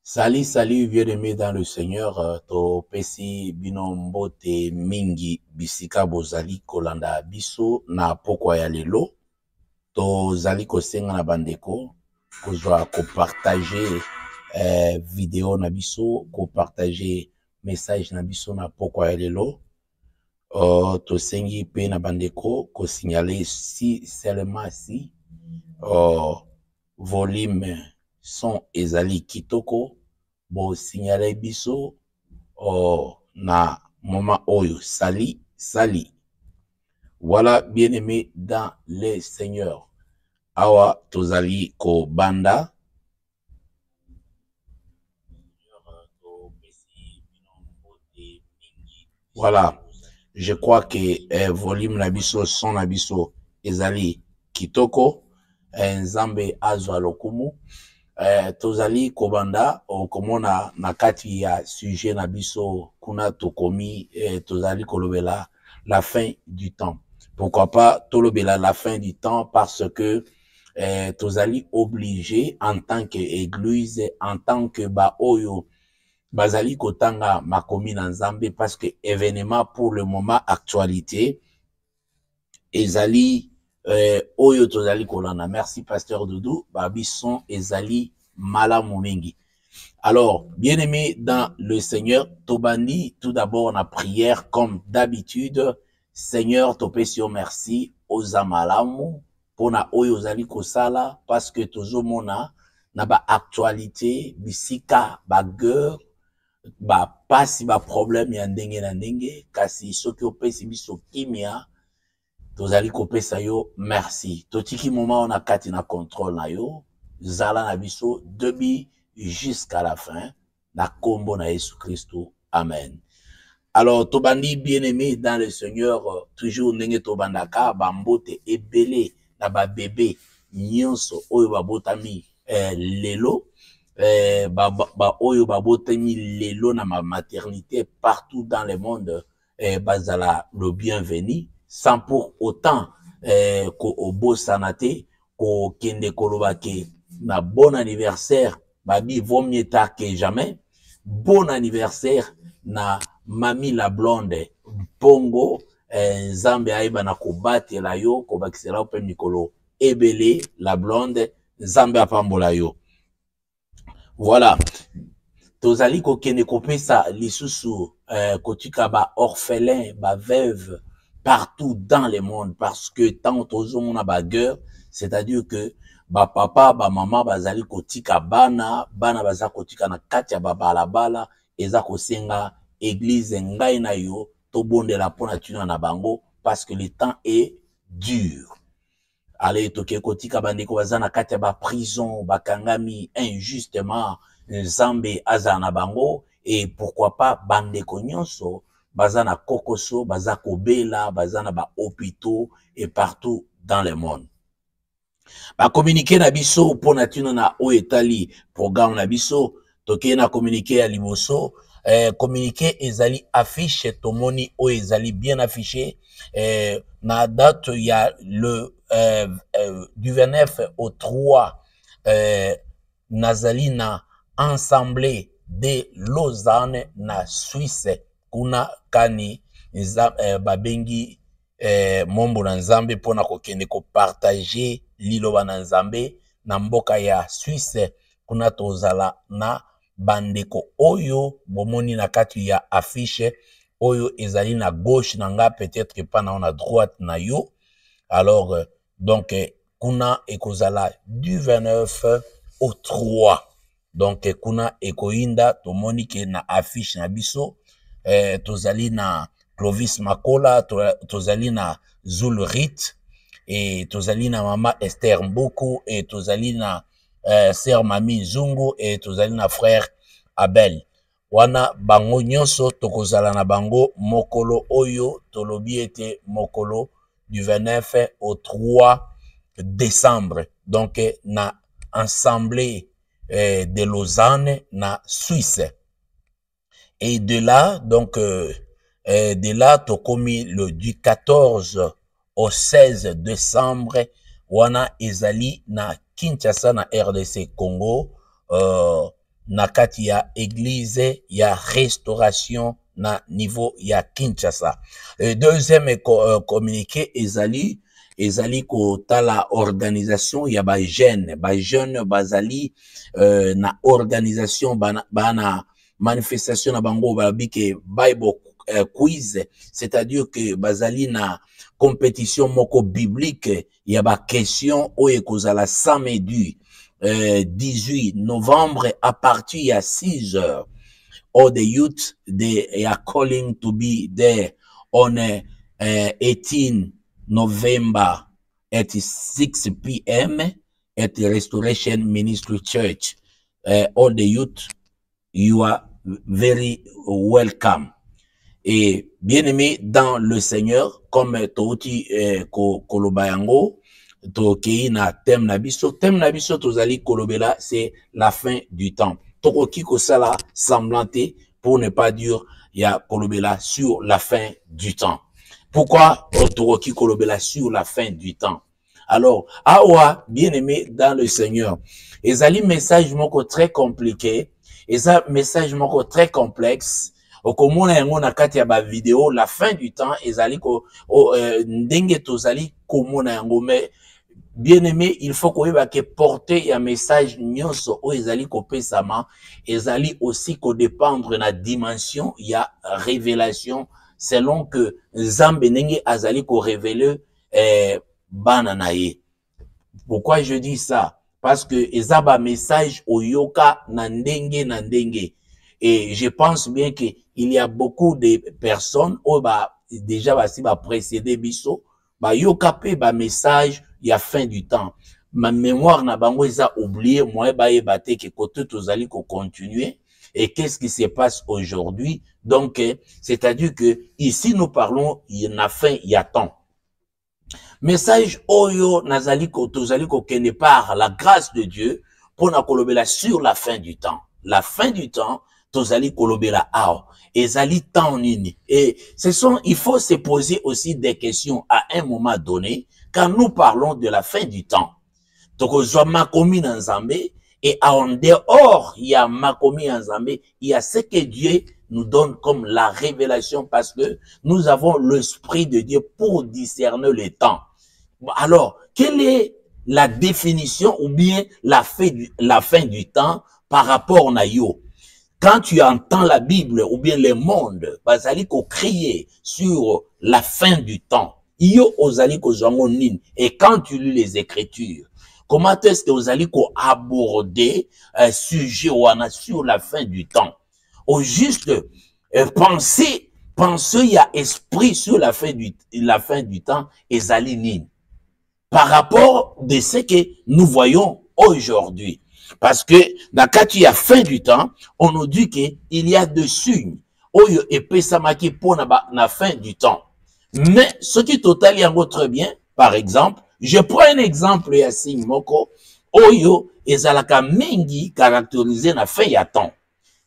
Salut, salut, bien-aimé dans le Seigneur, to pesi binombo te mingi bisika bozali kolanda biso na pokwa ya lelo, to zali kosenga na bandeko, kozwa kopartager video na biso, kopartager message na biso na pokwa ya lelo, to sengi pe na bandeko, ko signaler si seulement si, volume son ezali kitoko, bo signale biso na moment oyo sali. Voilà, bien-aimé dans le Seigneur. Awa tozali ko banda. Voilà, je crois que volume na biso, son na biso ezali kitoko, nzambe azwa lokumu. Tozali kobanda okomona na kati ya sujet na biso kuna tokomi tozali kolobela la fin du temps. Pourquoi pas tolobela la fin du temps parce que tozali obligé en tant que église, en tant que ba oyo bazali kotanga makomi na nzambe parce que événement pour le moment actualité ezali oyo tozali kolanda. Merci pasteur Doudou, babison ezali malamu mingi. Alors, bien-aimé dans le Seigneur, tobandi tout d'abord na prière comme d'habitude. Seigneur, topesio merci oza malamu pona oyo ozali kosala parce que tozomona na ba actualité bisika ba guerre ba pasi ba problème ya ndenge na ndenge kasi soki opesi biso kimia tozali kopesa yo merci. Totiki moment on a kati na contrôle na yo, zala na biso debi jusqu'à la fin, na kombo na Yesu Christo. Amen. Alors, tobandi bien-aimé dans le Seigneur, toujours ndenge tobandaka, bambote ebele na ba bébé nyonso oyo babotami lelo, ba oyo babotami lelo na ma maternité partout dans le monde, bazala le bienvenu. Sans pour autant ko obosanate ko kende koloba ke na bon anniversaire babi vaut mieux tard que jamais. Bon anniversaire na Mami la blonde Pongo, Nzambe aiba na kobatela yo kobakisela pe mikolo ebele la blonde Nzambe apambola yo. Voilà. Tozali ko kende kopesa lisusu kotika ba orphelin ba veuve partout dans le monde parce que tant on a ba guerre, c'est-à-dire que ba papa ba maman bazali kotika bana baza kotika na kati ya balabala eza kosenga église ngai na yo to bondela pona tuna na bango parce que le temps est dur. Allez toke kotika bandeko baza na kati ya ba prison bakangami injustement Nzambe azana bango, et pourquoi pas bandeko nyonso bazana kokoso, bazako bela, bazana ba hôpitaux et partout dans le monde. Ba communiquer na biso pour natina na o etali programme na biso, toke na communiquer ya liboso, communiquer ezali affiche tomoni o ezali bien affiché, na date il y a le du 29 au 3 nazali na Assemblée de Lausanne na Suisse, kuna kani babengi mombo na nzambe pona kokende ko partager liloba na nzambe na mboka ya Suisse, kuna tozala na bandeko oyo bomoni na kati ya affiche oyo ezali na gauche na nga, peut-être pas na droite na yo. Alors donc kuna ekozala du 29 au 3, donc kuna ekoinda tomoni ke na affiche na biso tozali na Clovis Makola, tozali na Zul Rit, et tozali na Mama Esther Mboku, et tozali na Sœur Mami Zungu, et tozali na Frère Abel. Wana bango nyonso tokozala na bango mokolo oyo tolobi ete mokolo du 29 au 3 décembre. Donc na Assemblée de Lausanne na Suisse. Et de là, donc de là tokomi le du 14 au 16 décembre wana ezali na Kinshasa na RDC Congo, na kati ya église ya restauration na niveau ya Kinshasa. Deuxième communiqué ezali ko tala organisation ya ba jeune bazali na organisation bana manifestation na bango babike Bible quiz, c'est-à-dire que bazali na compétition moko biblique ya ba question oyo kozala samedi 18 novembre à partir ya 6 heures. All the youth they are calling to be there on 18 November at 6 p.m. at the Restoration Ministry Church. All the youth, you are very welcome. Et bien aimé dans le Seigneur, comme Toti Kolobayango, Toki na thème nabiso tozali kolobela, c'est la fin du temps. Tokoki kosala semblanté pour ne pas dire ya kolobela sur la fin du temps. Pourquoi Tokoki kolobela sur la fin du temps? Alors, awa, bien aimé dans le Seigneur, ezali message moko très compliqué, eza message moko très complexe. Okomona yango na kati ya ba vidéo la fin du temps ezali ko ndenge tozali komona yango, mais bien aimé, il faut koyeba ke porter ya message nyonso o ezali ko pesama ezali aussi ko dépendre na dimension ya révélation selon que Nzambe ndenge azali ko révéler bana na ye. Pourquoi je dis ça? Parce que ezaba message oyoka na ndenge na ndenge. Et je pense bien que il y a beaucoup de personnes qui déjà précédé biso ba yokape ba message ya fin du temps. Ma mémoire na bango eza oublié, moi ba ebate que côté tozali ko continuer. Et qu'est-ce qui se passe aujourd'hui? Donc c'est-à-dire que ici nous parlons il y a fin, il y a temps. Message oyo nazali ko tozali ko kene par la grâce de Dieu pour na kolobela sur la fin du temps. La fin du temps tozali kolobela ao ezali temps nini, et il faut se poser aussi des questions à un moment donné quand nous parlons de la fin du temps. Tokozwa makomi na Nzambe, et en dehors il y a makomi na Nzambe, il y a ce que Dieu nous donne comme la révélation, parce que nous avons l'esprit de Dieu pour discerner le temps. Alors, quelle est la définition ou bien la fin du temps par rapport na yo? Quand tu entends la Bible ou bien le monde, bazali ko crier sur la fin du temps. Iyo ozali ko zongo nini. Et quand tu lis les Écritures, comment est-ce que ozali ko aborder un sujet wana sur la fin du temps? Au juste penser y a esprit sur la fin du temps ezali nini. Par rapport de ce que nous voyons aujourd'hui. Parce que, quand il y a fin du temps, on nous dit qu'il y a des signes. Oyo epesamaki pour la fin du temps. Mais, ce qui total y a très bien, par exemple, je prends un exemple ya signe moko, oyo ezalaka mingi caractérisé na fin ya temps.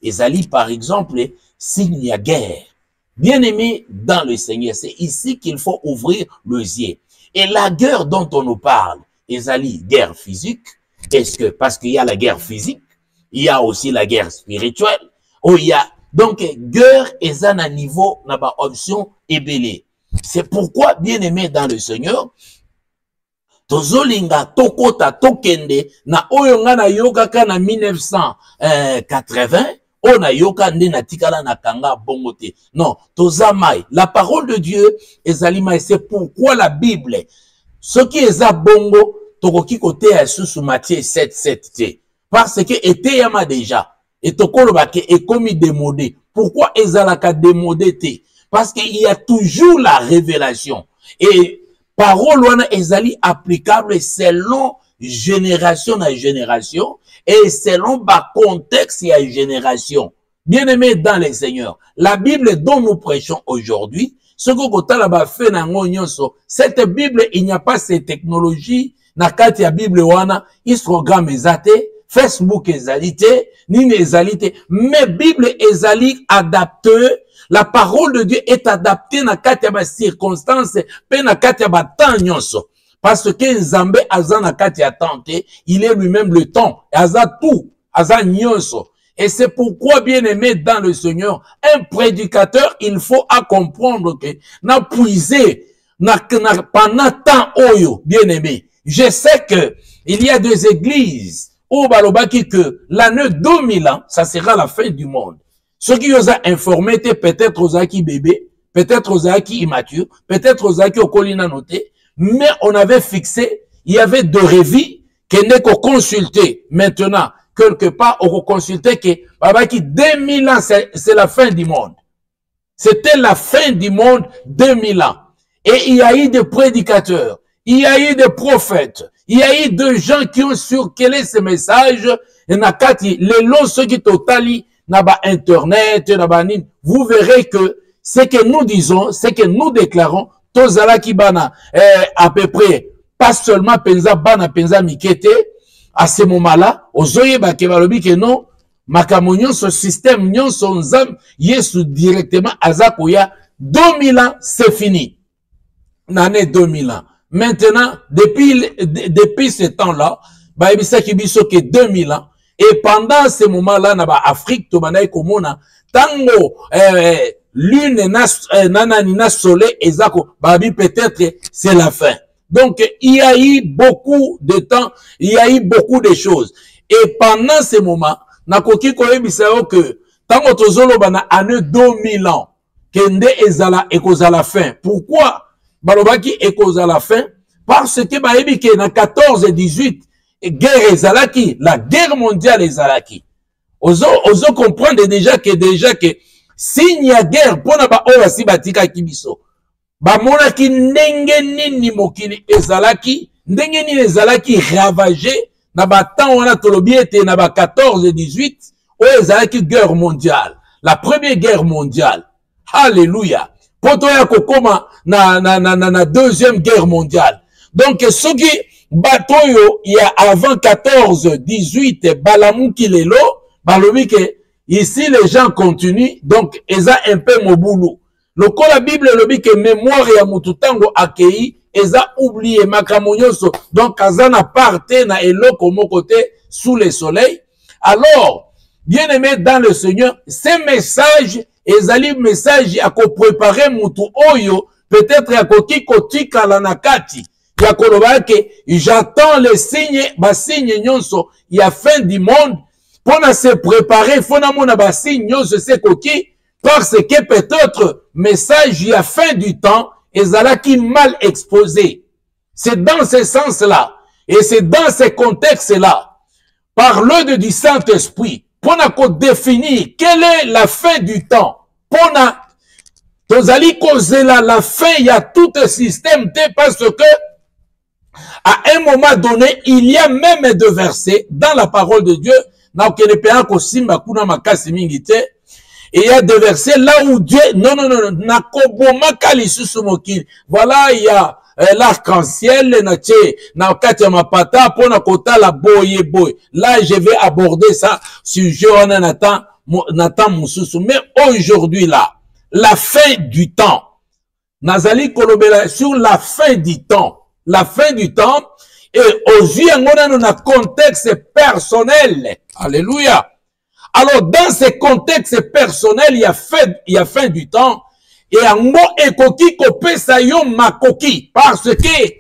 Ezali, par exemple, signe ya guerre. Bien-aimé dans le Seigneur, c'est ici qu'il faut ouvrir les yeux. Et la guerre dont on nous parle, ezali, guerre physique. Est-ce que, parce qu'il y a la guerre physique, il y a aussi la guerre spirituelle, où il y a, donc, guerre est à un niveau, n'a pas option ébélé. C'est pourquoi, bien-aimé dans le Seigneur, tozolinga tokota tokende na oyonga na yoka kana 1980 on a yoka nde na tikala na kanga bongote. Non, tozamai. La parole de Dieu ezalima, et c'est pourquoi la Bible, ce qui est à bongo, tokoki kote ya sous Matthieu 7:7. Parce que était yama déjà. Et tokoloba ke ekomi démodé. Pourquoi ezalaka démodé te? Parce qu'il y a toujours la révélation. Et parole wana ezali applicable selon génération à génération et selon ba contexte et génération. Bien-aimés dans les seigneurs, la Bible dont nous prêchons aujourd'hui, ce que kotala ba fait nango nyonso, cette Bible, il n'y a pas ces technologies na kati ya Bible wana, Instagram ezate, Facebook ezalite, nini ezalite, mais Bible ezali adaptée. La parole de Dieu est adaptée na kati ya ba circonstances, pe na kati ya ba temps nyonso. Parce que Nzambe aza na kati ya temps te, il est lui-même le temps. Aza tout, aza nyonso. Et c'est pourquoi, bien aimé dans le Seigneur, un prédicateur, il faut à comprendre que na puiser pendant temps oyo, bien aimé. Je sais que il y a des églises où balobaki que l'année 2000 ans, ça sera la fin du monde. Ceux qui ont informé, peut-être aux acquis bébé, peut-être aux acquis immatures, peut-être aux acquis au colina noté, mais on avait fixé, il y avait deux revues qui n'est qu'au consulter. Maintenant, quelque part, on consultait que, baba qui 2000 ans, c'est la fin du monde. C'était la fin du monde 2000 ans. Et il y a eu des prédicateurs, il y a eu des prophètes, il y a eu des gens qui ont circulé ces messages, et nakati, les longs, ceux qui totali, naba internet, naba nin, vous verrez que ce que nous disons, ce que nous déclarons, tozala ki bana, à peu près, pas seulement penza bana, penza mikete, à ce moment-là, ozoye ba kebalobi que non, makamonyon, ce système, nyon, son zam, yesu directement, azakoya, 2000 ans, c'est fini. L'année 2000 ans. Maintenant, depuis ce temps-là, ba ebisa kibiso que 2000 ans, et pendant ce moment-là, na ba Afrique, to banaï komona, tango, lune, nananina, soleil, ezako, babi, peut-être, c'est la fin. Donc, il y a eu beaucoup de temps, il y a eu beaucoup de choses. Et pendant ce moment, nakoki koyebisao que, tango tozolo bana année 2000 ans, kende ezala ekozala fin. Pourquoi? Balobaki ekozala fin? Parce que baebi ke na 14 et 18, guerre ezalaki, la guerre mondiale ezalaki. Ozo comprendre déjà que signe ya guerre, pona ba oyo si batika kibiso. Ba mona ki ndenge nini mokili ezalaki, ndenge nini ezalaki ravagé, na ba temps wana tolobi ete na ba 14 et 18, oyo ezalaki guerre mondiale. La première guerre mondiale. Alléluia. Poto ya kokoma na deuxième guerre mondiale. Donc, ce qui batoyo, il y a avant 14, 18, balamuki lelo, balobi que ici les gens continuent, donc, eza un peu moboulou. Le ko la Bible lobi que mémoire ya mututango akei, eza oublié makamonyoso, donc, azana parte na eloko mo côté sous le soleil. Alors, bien aimé dans le Seigneur, ces messages, ezali message à ko préparer mutu oyo, peut-être à koki kotika la nakati. J'attends les signes, bas signes nyonso, il y a fin du monde, pour se préparer, faut na mona bas signes nyonso c'est koki, parce que peut-être, message, il y a fin du temps, et zala qui mal exposé. C'est dans ce sens-là, et c'est dans ce contexte-là, parle du Saint-Esprit, pour définir quelle est la fin du temps, pour tozali causer la fin, il y a tout un système, parce que À un moment donné, il y a même deux versets dans la parole de Dieu. Et il y a des versets là où Dieu, non, voilà, il y a l'arc-en-ciel, là, je vais aborder ça, sujet, on en attend, mais aujourd'hui là, la fin du temps, Nazali Kolobela, sur la fin du temps, et aux yeux, on a un contexte personnel, alléluia. Alors, dans ce contexte personnel, il y a fin du temps, et en mot ekoki kope sayo makoki, parce que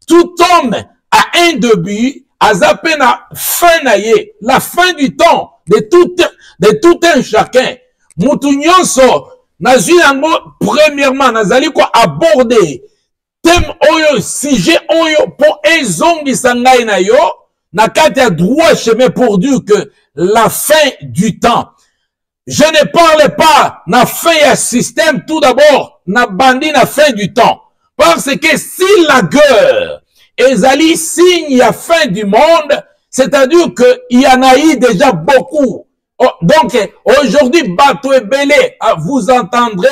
tout homme a un début, a zappé na fin naye, la fin du temps, de tout un chacun. Moutounionso, nazi yango, premièrement, nazali ko aborder, thème oyo, sujet oyo, pour ezongi sangai na yo, na kati ya droit chemin pour dire que la fin du temps. Je ne parle pas na fin ya système tout d'abord, na bandi na fin du temps. Parce que si la guerre ezali signe ya fin du monde, c'est-à-dire que il y en a eu déjà beaucoup. Donc aujourd'hui, bateau et belé, vous entendrez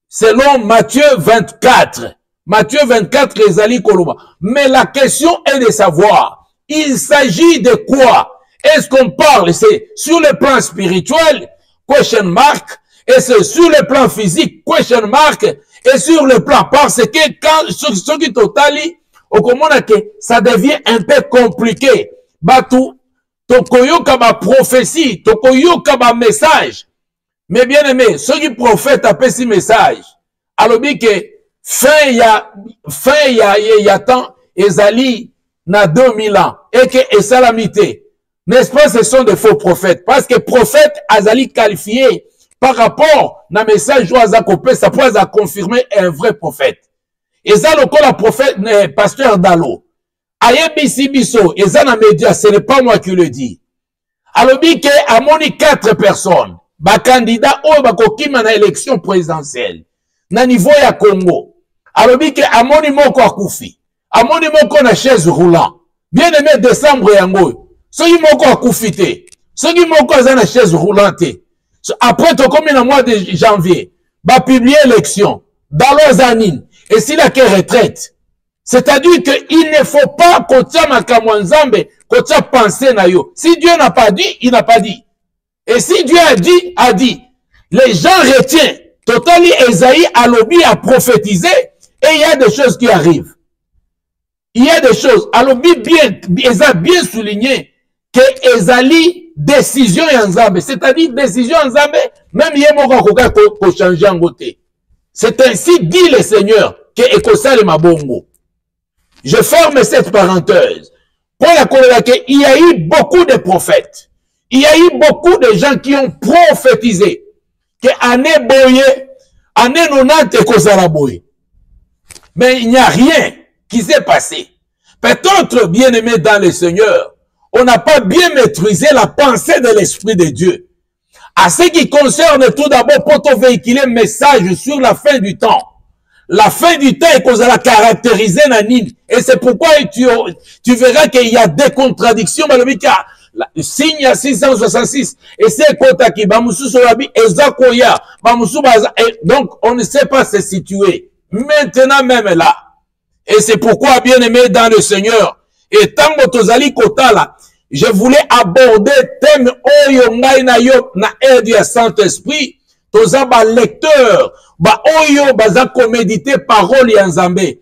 selon Matthieu 24. Matthieu 24 ezali koloba. Mais la question est de savoir, il s'agit de quoi? Est-ce qu'on parle, c'est sur le plan spirituel, question mark, et c'est sur le plan physique, question mark, et sur le plan, parce que quand, ce qui totali, au commande que ça devient un peu compliqué. Batou, tokoyoka ba prophétie, tokoyoka ba message. Mais bien aimé, ceux qui prophètent appellent ce message. Alors, que fin ya temps, ezali, na 2000 ans, et que esalamité. N'est-ce pas, ce sont des faux prophètes. Parce que prophète, azali qualifié par rapport à un message où ça peut confirmer un vrai prophète. Et ça, le prophète, pasteur Dalo. Ayebisi biso, et ça, dans les médias, ce n'est pas moi qui le dis. Alors, que amoni 4 personnes, ba candidat ou ba kokima na élection présidentielle, na niveau ya Congo. Alors, que amoni moko akufi, amoni moko na chaise roulant. Bien aimé décembre yango. Soki moko akufite, soki moko aza na chaise roulante. Après to comme na mois de janvier, ba publier élection dans les années et s'il a que retraite. C'est-à-dire que il ne faut pas kotia makamwa nzambe, kotia penser na yo. Si Dieu n'a pas dit, il n'a pas dit. Et si Dieu a dit, a dit. Les gens retiennent. Totali Esaïe a lobby à prophétiser et il y a des choses qui arrivent. Il y a des choses. Alors bien souligné que ezali décision yanzambe, c'est-à-dire décision yanzambe, même yemoko koka ko changer en côté. C'est ainsi dit le Seigneur que ekosale mabongo. Je ferme cette parenthèse. Pour la colère, il y a eu beaucoup de prophètes. Il y a eu beaucoup de gens qui ont prophétisé que année boye, année 90 ekosala boye. Mais il n'y a rien qui s'est passé. Peut-être, bien aimé dans le Seigneur, on n'a pas bien maîtrisé la pensée de l'Esprit de Dieu. À ce qui concerne tout d'abord, pour te véhiculer un message sur la fin du temps. La fin du temps est qu'on a caractérisé Nanine. Et c'est pourquoi tu verras qu'il y a des contradictions. Signe à 666. Et c'est Kotaki, Bamoussou Sorabi, Ezakoya, Bamoussou Baza. Donc, on ne sait pas se situer. Maintenant même là. Et c'est pourquoi, bien aimé dans le Seigneur, et tango tozali kotala, je voulais aborder thème oyo ngai na yo na aide ya Saint-Esprit, toza ba lecteur, ba oyo baza ko méditer parole ya Nzambe.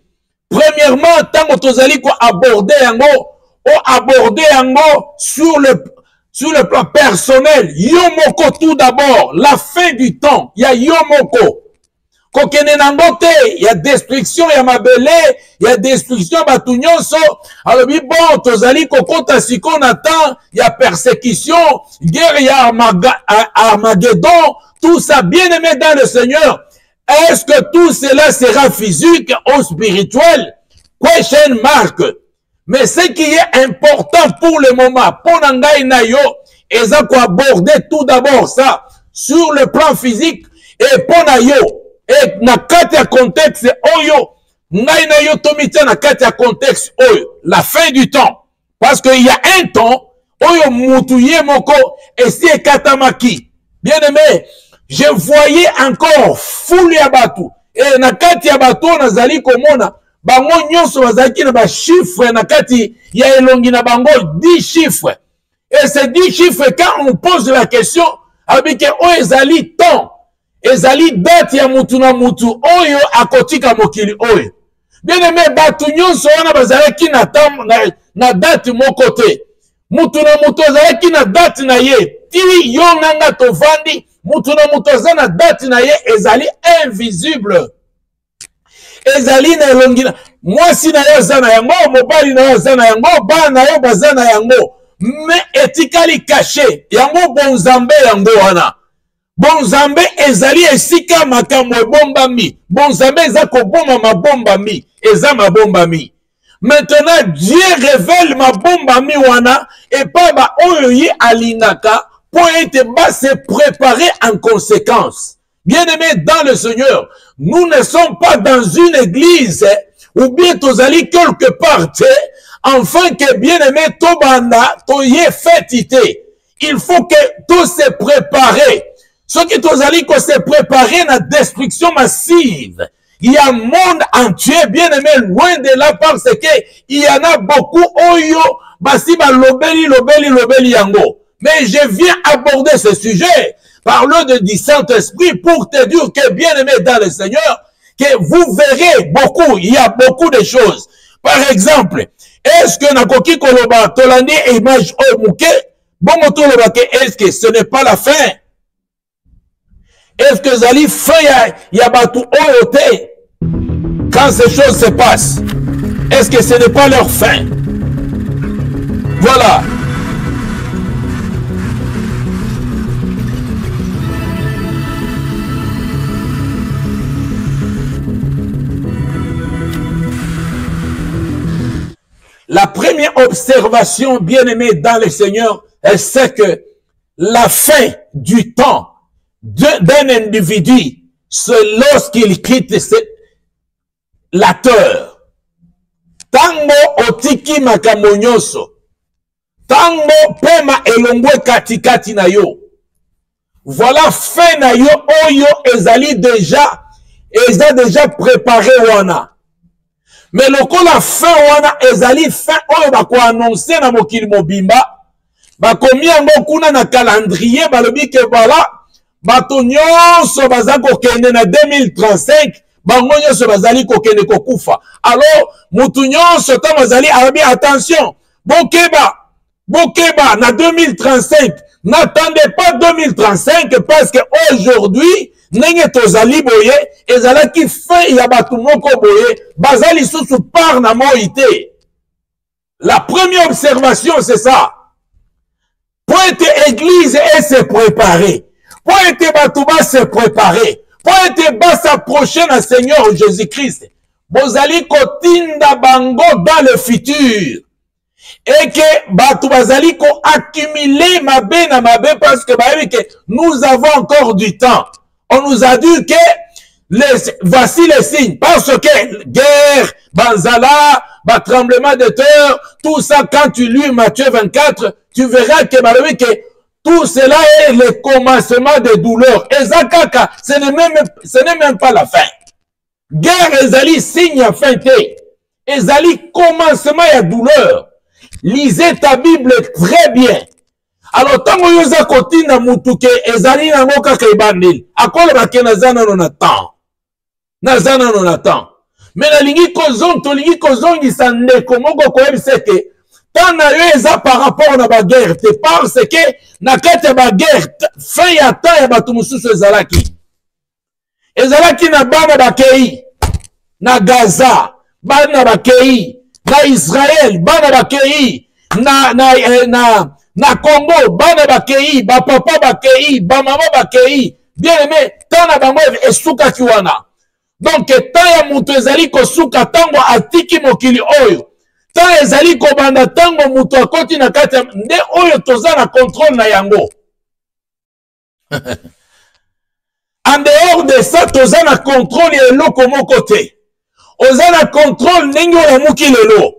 Premièrement, tango tozali ko aborder yango sur le plan personnel, yo moko tout d'abord, la fin du temps, ya yo moko. Kokene nangote, il y a destruction, il y a mabele, il y a destruction, batunyonso. Alors, bon, tozali kokota sikon attend, il y a persécution, guerre, il y a Armageddon, tout ça, bien aimé dans le Seigneur. Est-ce que tout cela sera physique ou spirituel? Question mark. Mais ce qui est important pour le moment, pour Nangai Nayo, ils ont aborder tout d'abord ça, sur le plan physique, et pour Nayo. Et na kati ya contexte oyo ngai na yo tomite na kati ya contexte oyo la fin du temps parce que il y a un temps oyo mutu ye moko esi ekatamaki. Bien aimé, je voyais encore foule ya batu et na kati ya batu nazali komona bango nyonso bazalaki na ba chiffre na kati ya elongi na bango 10 chiffres. Et ces 10 chiffres, quand on pose la question, avec oyo ezali temps, ezali date ya mutu na mutu oyo akotika mokili oyo. Bien aimé, batu nyonso wana bazalaki na date moko te. Mutu na mutu azalaki na date na ye. Tili yo nanga tovandi, mutu na mutu aza na date na ye ezali invisible. Ezali na elongi na mwasi na yo aza na yango, mobali na yo aza na yango, bana na yo baza na yango. Mais etikali caché, yango bonzambe yango wana. Bonzambe ezali esika makambo ebombami. Bonzambe eza koboma mabombami, eza mabombami. Maintenant Dieu révèle mabombami wana et pas ba oyo ye alingaka pour être bas se préparer en conséquence. Bien-aimés dans le Seigneur, nous ne sommes pas dans une église ou bien tozali quelque part, enfin que bien-aimé tobanda toye fêtité. Il faut que tout se prépare. Ce qui tozali ko se préparer na destruction massive. Il y a un monde entier, bien-aimé, loin de là parce que il y en a beaucoup oyo basi ba lobeli yango. Mais je viens aborder ce sujet par le du Saint-Esprit pour te dire que bien-aimé dans le Seigneur, que vous verrez beaucoup, il y a beaucoup de choses. Par exemple, est-ce que nakoki koloba tolandi image o muke, bon toloba ke est-ce que ce n'est pas la fin? Est-ce que zali fin ya batu oyote quand ces choses se passent? Est-ce que ce n'est pas leur fin? Voilà. La première observation, bien-aimée dans le Seigneur, c'est que la fin du temps d'un individu, c'est lorsqu'il quitte la terre. Tango otiki makambo nyonso. Tango pema elongwe katikati na yo. Voilà fin na yo oyo ezali déjà préparé wana. Mais lokola fin wana ezali fin oyo bako annoncer na mokili mobimba. Bakomi yango kuna na calendrier balobi ke voilà bato nyonso baza kokende na 2035 bango nyonso bazali kokende kokufa. Alors mutu nyonso ta bazali arabi attention bokeba na 2035 n'attendez pas 2035 parce que aujourd'hui nenge tozali boye ezalaki fin ya batu moko boye bazali susu par na moite. La première observation c'est ça. Pour être église et se préparer. Pour être batouba se préparer. Pour être bas s'approcher à Seigneur Jésus-Christ. Bozali kotinda bango dans le futur. Et que batouba zali ko accumuler mabe na mabe parce que nous avons encore du temps. On nous a dit que voici les signes. Parce que guerre, banzala, tremblement de terre, tout ça quand tu lis Matthieu 24, tu verras que tout cela est le commencement de douleur. Et Zakaka, ce n'est même pas la fin. Guerre, ezali signe à fin te. Ezali commencement de douleur. Lisez ta Bible très bien. Alors, tango yoza kotina mutuke ezali na moka kaibandil. Akole bake nazana nonatan. Nazana nonatan. Mais la lingi kozongi sa ndeko moko koebiseke. Tant na yo eza par rapport na ba guerre te parce que na kete ba guerre fin ya temps ya batu mususu ezalaki na bana bakei na Gaza bana bakei na Israël bana bakei na Congo bana bakei ba papa bakei ba mama bakei bien aimé tant na bango esuka kiwana donc tant ya mutu ezali kosuka tango atiki mokili oyo. Tant ezali kobanda tango mutu akoti na kati nde oyo toza na contrôle na yango. En dehors de ça toza na contrôle ya eloko moko te. Ozana contrôle nenge olamuki lelo.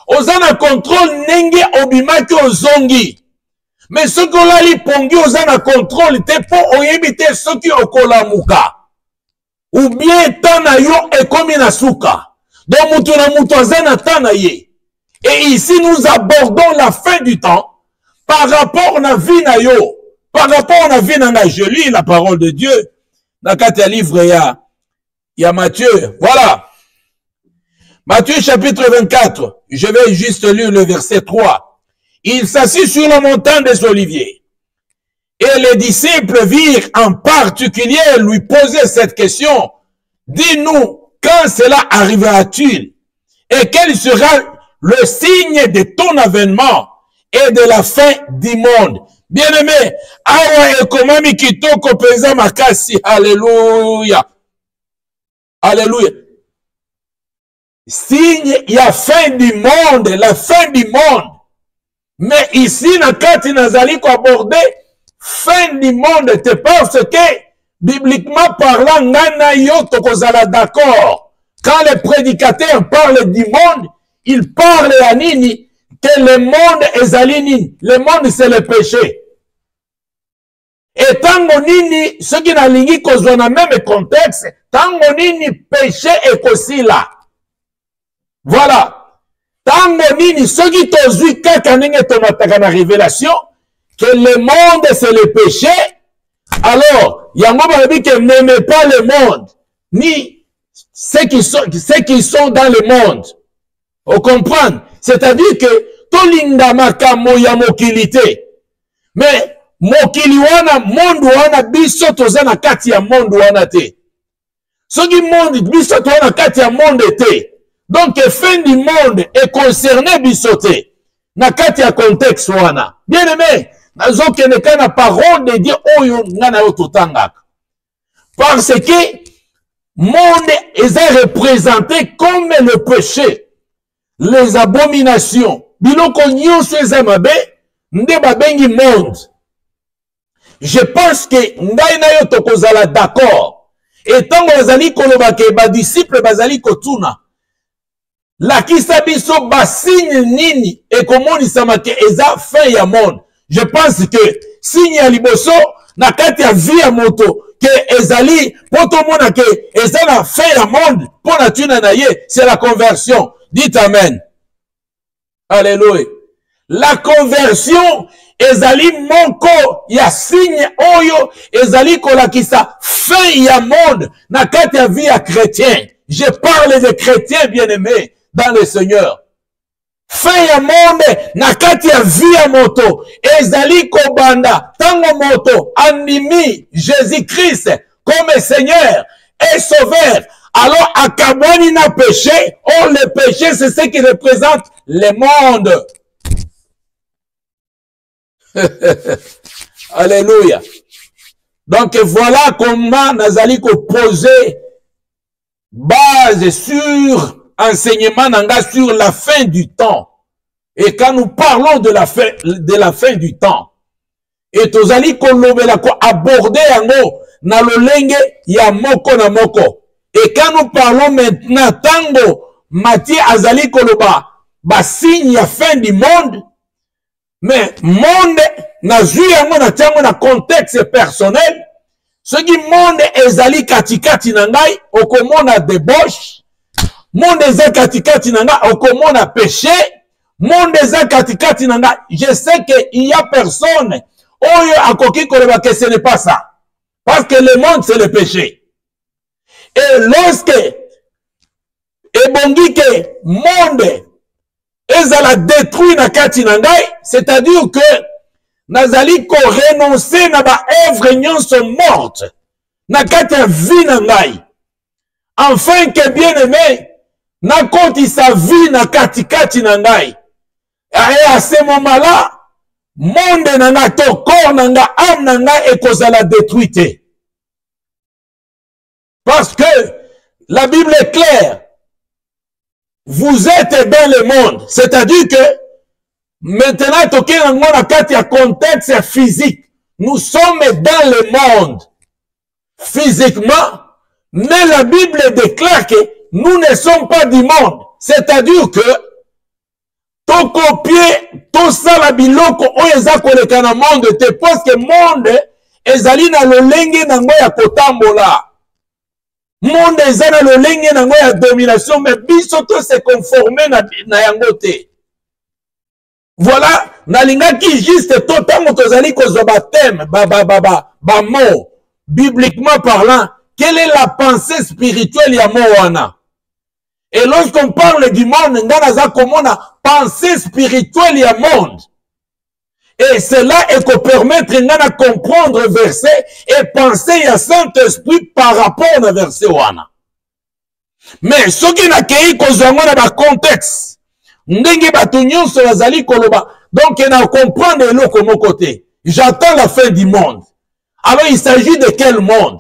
Ozana contrôle nenge obimaki ozongi. Mais ce que olali pongi ozana contrôle te po oyebite soki okolamuka. Ou bien tana yo ekomi na suka. Donc mutu na mutu azana tana ye. Et ici nous abordons la fin du temps par rapport à vie na yo. Par rapport à vie na je lis la parole de Dieu. Dans le livre il y a Matthieu. Voilà. Matthieu chapitre 24. Je vais juste lire le verset 3. Il s'assit sur la montagne des Oliviers. Et les disciples virent en particulier lui poser cette question. Dis-nous, quand cela arrivera-t-il? Et quel sera le signe de ton avènement et de la fin du monde? Bien-aimé, awa ekomami kitoko penza makasi. Alléluia. Alléluia. Signe, il y a fin du monde, la fin du monde. Mais ici, nakati nazali ko aborder fin du monde, te parce que, bibliquement parlant, ngana yo tokozala d'accord. Quand les prédicateurs parlent du monde, ils parlent à nini, que le monde est alini. Le monde, c'est le péché. Et tango nini, ceux qui n'a lingi kozwa na même contexte, tango nini péché est aussi là. Voilà. Tango nini, ceux qui tozui kaka nenge tomataka na révélation, que le monde c'est le péché, alors, yango balobi que n'aimez pas le monde, ni ceux qui sont dans le monde. Vous comprenez? C'est-à-dire que, tolinda makamo ya mokilité. Mais, mokili wana, monde wana, biso tozana kati ya monde wana te. Soki monde, biso tozana kati ya monde te. Donc, fin du monde est concerné bisoté. Na kati ya contexte wana. Bien aimé, nazoke neka na parole de Dieu oyo ngana yo totangaka. Parce que monde est représenté comme le péché, les abominations. Biloko nyonso eza mabe, nde babengi monde. Je pense que ngai na yo tokozala d'accord. Et tango bazali koloba ke ba disciple bazali kotuna. Lakisa biso basigne nini ekomonisama ke eza fin ya monde. Je pense que signe ya liboso na kati ya vie ya moto que ezali poto mona ke eza na fin ya monde pona tuna na ye, c'est la conversion. Dites amen. Alléluia. La conversion ezali moko ya signe oyo ezali kolakisa fin ya monde na kati ya vie ya chrétien. Je parle de chrétiens bien-aimés dans le Seigneur. Fin ya monde na kati ya vie ya moto ezali kobanda tango moto andimi Jésus-Christ comme Seigneur et Sauveur. Alors akabwani na péché, or le péché c'est ce qui représente le monde. Alléluia. Donc voilà comment nazali ko poser base sur enseignement nanga sur la fin du temps. Et quand nous parlons de la fin du temps, et tozali kolobela ko aborder yango na lolenge ya moko na moko. Et quand nous parlons maintenant tango Matthieu azali koloba ba signe ya fin du monde, mais monde na zui yango na tango na contexte personnel, ce qui monde ezali katikati na ngai okomona débauche, monde eza katikati na ngai okomona péché, monde eza katikati na ngai. Je sais que il y a personne oyo akoki koloba que ce n'est pas ça, parce que le monde c'est le péché. Et lorsque ebongi ke monde ezala détruit na kati na ngai, c'est-à-dire que nazali ko renoncer na ba œuvre nyonso morte na kati ya vie na ngai, afin que bien-aimé na konti sa vie na kati na ngai. Et à ce moment-là, monde nanga to corps nanga âme nanga ekozala détruite. Parce que la Bible est claire. Vous êtes dans le monde. C'est-à-dire que maintenant, toke nango na kati ya contexte physique. Nous sommes dans le monde. Physiquement, mais la Bible déclare que nous ne sommes pas du monde. C'est-à-dire que ton copier, tout ça la biloko, on eza koleka na monde, te parce que monde, ezali na lolenge nango ya kotambola. Monde eza na lolenge nango ya domination, mais biso to se conformer na yango te. Voilà, nalingaki juste to tango tozali kozwa ba thème, ba mot, bibliquement parlant, quelle est la pensée spirituelle ya mo wana? Et lorsqu'on parle du monde, ngana komona pensée spirituelle ya monde. Et cela est qu'on permettre ngana comprendre verset et penser ya Saint-Esprit par rapport au verset wana. Mais ce qui n'a kei kozongo na ba contexte, ndenge batu nyonso bazali koloba, donc on a comprendre eloko mon côté. J'attends la fin du monde. Alors il s'agit de quel monde?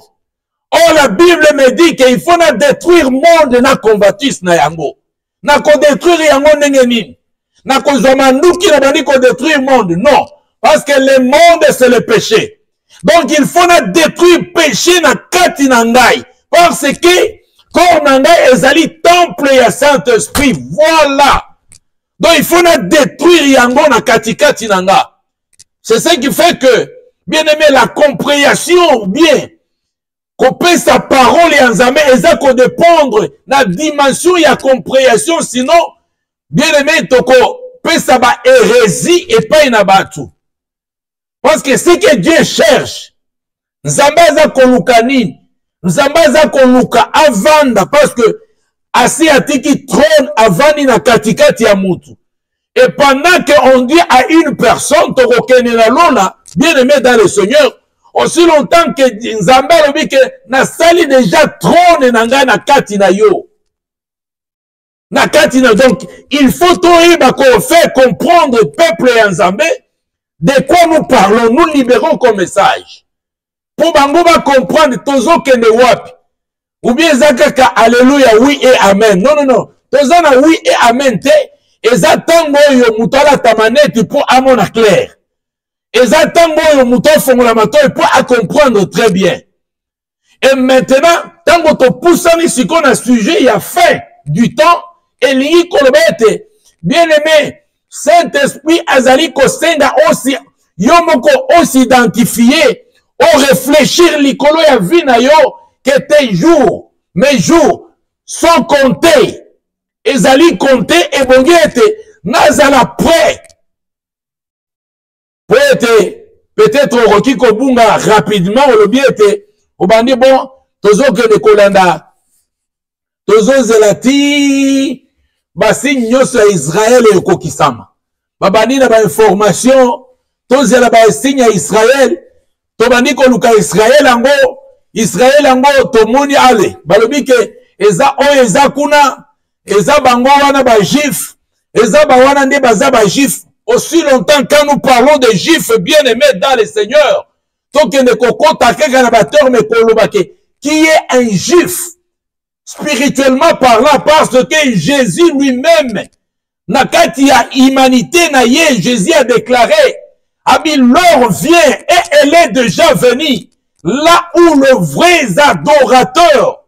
Oh, la Bible me dit qu'il faut na détruire monde na combatis na yango. Na ko détruire yango ndenge nini? Na ko zomanduki na bandi ko détruire monde. Non. Parce que le monde c'est le péché. Donc il faut na détruire péché na kati na ngai. Parce que corps na ngai ezali temple ya Saint-Esprit. Voilà. Donc il faut na détruire yango na kati kati na nga. C'est ce qui fait que, bien aimé, la compréhension, bien, qu'on peut sa parole et en zame, et ça qu'on dépendre la dimension et la compréhension, sinon, bien aimé, toko peut sa ba hérésie et pas une abatu. Parce que ce que Dieu cherche, Nzambaza kolukani, Nzambaza koluka avanda, parce que asi atiki trône avani na katikati ya mutu. Et pendant qu'on dit à une personne, toko kenela lona, bien aimé dans le Seigneur, aussi longtemps que Nzambe lobi que na sali déjà trône nanga na kati na yo. Na kati na donc il faut toyeba qu'on fait comprendre le peuple et Nzambe de quoi nous parlons, nous libérons comme message. Pour bango ba comprendre tozo kende wapi. Ou bien zakaka alléluia oui et amen. Non non non. Tozo na oui et amen te eza tango yo mutala tamaneti pour amona clair. Et ça, tango muto fongola mato et pour à comprendre très bien. Et maintenant, tango to poussani si qu'on a sujet, il y a fin du temps et l'y kolobete. Bien aimé, Saint-Esprit azali ko senga aussi yomoko aussi identifié au réfléchir l'ikolo ya vina yo que tes jours, mes jours sont comptés. Ezali comptés et bongete nazala prêt. Peut-être Roki Kobunga rapidement, ou bien au bandi bon, tozo que de Kolanda, tozo zelati, basi nyoso Israël et Kokisama. Babani na ba information, tozo la ba signe à Israël, tobandi koluka Israël ango, tomoni ale, balobi ke, eza o eza kuna, eza bango wana ba jif, eza ba wana nde baza ba jif. Aussi longtemps quand nous parlons de juifs bien-aimés dans le Seigneur, qui est un juif, spirituellement parlant, parce que Jésus lui-même, nakati ya humanité na ye, Jésus a déclaré, Abi l'heure vient et elle est déjà venue, là où les vrais adorateurs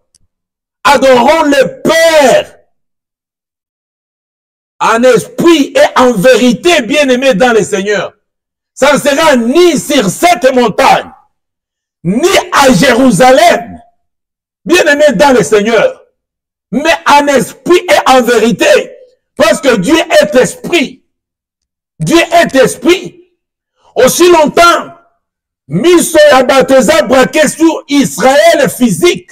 adoreront le Père, en esprit et en vérité, bien-aimé dans le Seigneur. Ça ne sera ni sur cette montagne, ni à Jérusalem, bien-aimé dans le Seigneur, mais en esprit et en vérité, parce que Dieu est esprit. Dieu est esprit. Aussi longtemps, Miso Yabateza braqué sur Israël physique.